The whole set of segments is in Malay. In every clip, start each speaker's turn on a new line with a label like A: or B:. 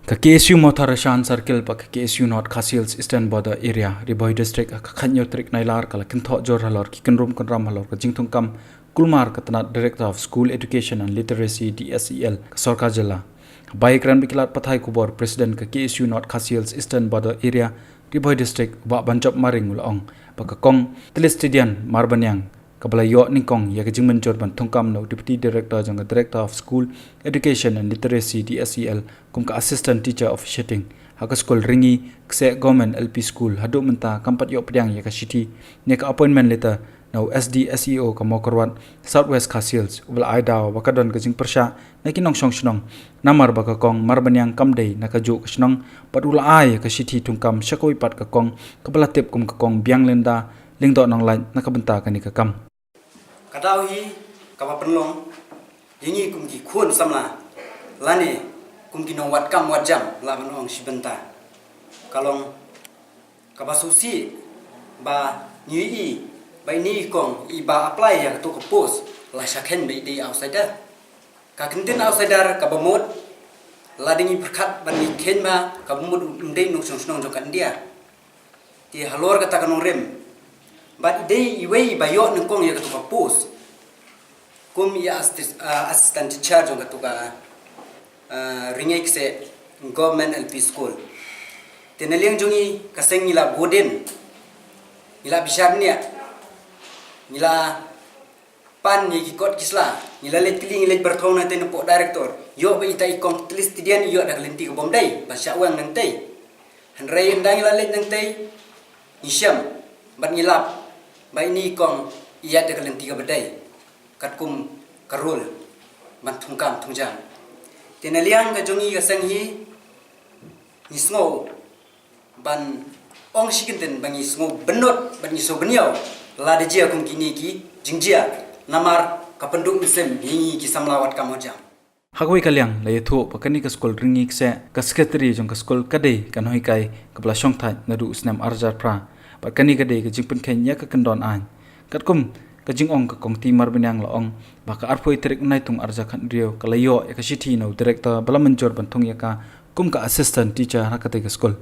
A: Ka KSU Motharashan Circle pa ka KSU North Khasils Eastern Border Area Riboy District ka khanyo trik nailar kala kintho jor halor ki kinrum kunram halor ka jingthung kam kulmar ka tanat Director of School Education and Literacy DSEL ka Sorka Jilla baik ran bikilat pathai kubor President ka KSU North Khasils Eastern Border Area Riboy District ba banjop maring ulong pa ka kong Telestidian Marbanyang kabala yo ningkong ya ka jingmen jor ban thungkam no Deputy Director jang Director of School Education and Literacy DSEL kum ka Assistant Teacher Officiating haka school ringi kse Government LP School hadu menta kampat yo pediang ya ka city ne ka appointment letter no SD SEO ka mokorwat Southwest Khasils ubal aida wa kadon ka jing persha na kinong song snong namar ba ka kong Marbanyang kamdei na ka ju ka snong padula ai ka city thungkam shakoi pat ka kong kabala tep kum ka kong biang lenda lingdo nang lain na kabenta ka ni ka kam
B: Kadau hi kapa penlong yengi kum ki khun samla lani kum ki nong wat kam wat jam la manong sibenta kalong kapa susi ba nyi ba ni kong i ba apply ya to ko post la shakhen be di outsider ka kintin outsider ka bamot la dingi perkat ban ni khen ma ka bamot ndei no song jokan dia ti halor kata kanong rem but day iway bayo ng kong ya katuka post kum ya assistant teacher jong katuka ringek se government LP school tenaliang jongi kaseng nila boden nila bisharnia nila pan ni gikot kisla nila letling let berthong na ten po director yo ba ita ikong Telestidian yo dak lenti ko bomdai ba syawang nantai hanrai ndang nila let nantai isyam ban ngilap bai ni kong iya de kalen tiga badai katkum karul ban thungkam thungjang tenaliang ka jongi ka sanghi nisngo ban ong shikinten bangi sngo benot ban iso beniau la de jia kum kini ki jingjia namar kapenduk misem hingi ki samlawat kamojang
A: Hagoi kalyang la yatho pakani ka school ringi kse ka secretary jong ka school kadei kan hoi kai ka bla shong thai nadu snam arjar pra pakani kadei ka jingpen khenya ka kandon an katkum ka jingong ka kongti Marbanyang laong baka arphoi trek nai tung arja khan rio kalayo ka sithi no director balamanjor banthong ya ka kum ka assistant teacher hakate ka school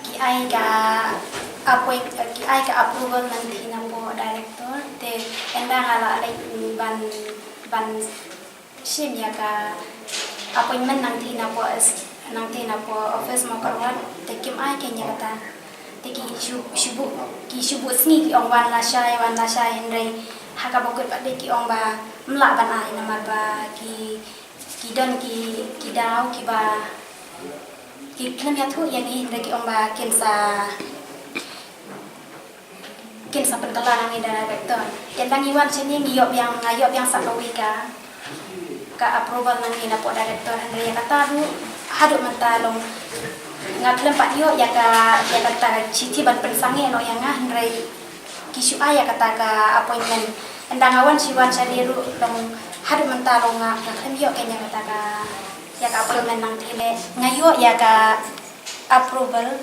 C: ki ai ka approval nan thina po director te enda hala lai ban sim ya ka appointment nang thina po office mo karwan te kim ai kenya kata te ki shubu sni ki ong wan la shai nrai haka bokut pa de ki ong ba mla ban ai namar ba ki don ki daw ki ba ki klam ya thu yang ni ki ong ba kensa penkalan ni director yang dangi wan sini ngiyop yang sakawi ka approval nang ina po director Andrea kata du hadu mentalong ngaklem pak yo ya kata citi ban pensange no yang Andrea kisu aya kata ka appointment endang awan siwan sadiru long hadu mentalong ngaklem yo kenya kata ka ya ka appointment nang tile ngayo ya ka approval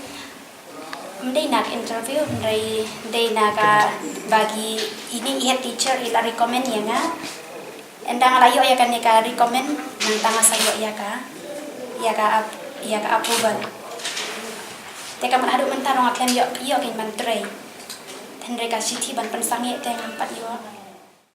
C: mendai nak interview mendai nak bagi ini head teacher ila recommend ya nga endang layo ya kan ka recommend nang tanga sayo ya ka approval teka man adu mentarong akan yo kan man tray tendre ka city ban pensange teng 4 yo